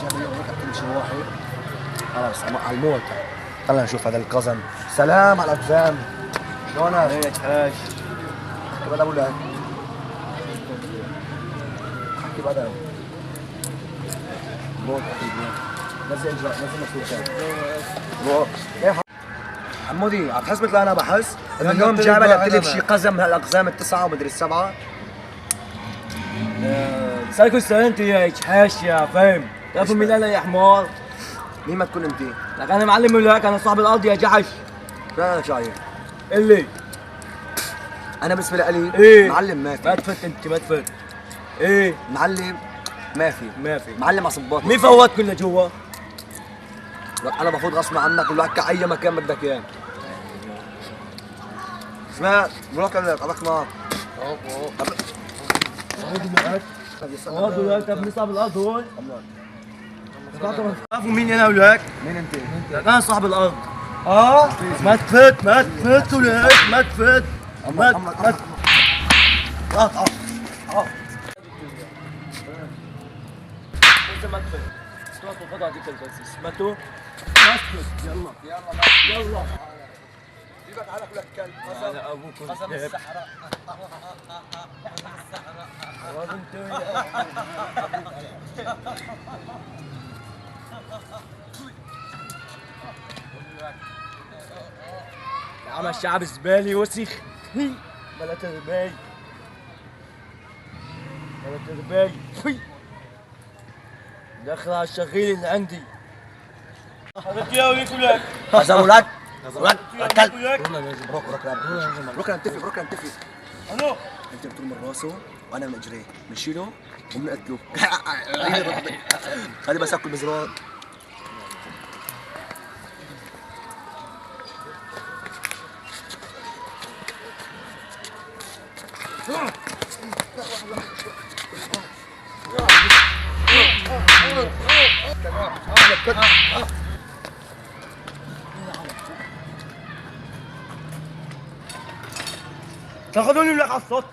جاب لي هيك كل شيء واحد. خلاص على الموت. خلينا نشوف هذا القزم. سلام على الاقزام. شلونك؟ هيك هاي احكي بعد اقول لك. احكي بعد. موت احكي نزل اجراء نزل مسؤول كان. حمودي عم تحس مثل انا بحس انه اليوم جايبه لك شي قزم من هالاقزام التسعه ومدري السبعه. سالكوا سنتي يا جحاش يا فاهم. تعرفوا مين انا يا حمار؟ مين ما تكون انت؟ لك انا معلم ولاك انا صاحب الارض يا جحش. لا انا شايف. اللي انا بالنسبه لي إيه؟ معلم ما ما في. تفت انت ما تفت. ايه معلم ما في. ما في. معلم على صباط. مين فوتكم لجوا؟ انا بفوت غصب عنك ولك اي مكان بدك اياه. اسمع بروك لك عطاك معك. هذا ولاك ابني صاحب الارض هون. تعرفوا مين انا ولاك؟ مين انت؟ انا صاحب الارض. ما تفت ما تفت ولاك ما تفت. ما تفت. ما تفت. سمعتوا القطعة ديك البس سمعتوا؟ ما تفت يلا يلا جيبك على لك كلب. انا ابوكم قسم السحرة. يا عم الشعب زبالي وسخ. بلا ترباي بلا ترباي. دخل على الشغيل اللي عندي. هذاك يا وليك ولك. قسم ولك. ولك كلب. ولك. بروك نتفق بروك نتفق. الو انت بتطول من راسه وانا من اجريه بنشيله وبنقتله. هذه بس اكل بزرار. تاخذوني ولا على الصوت.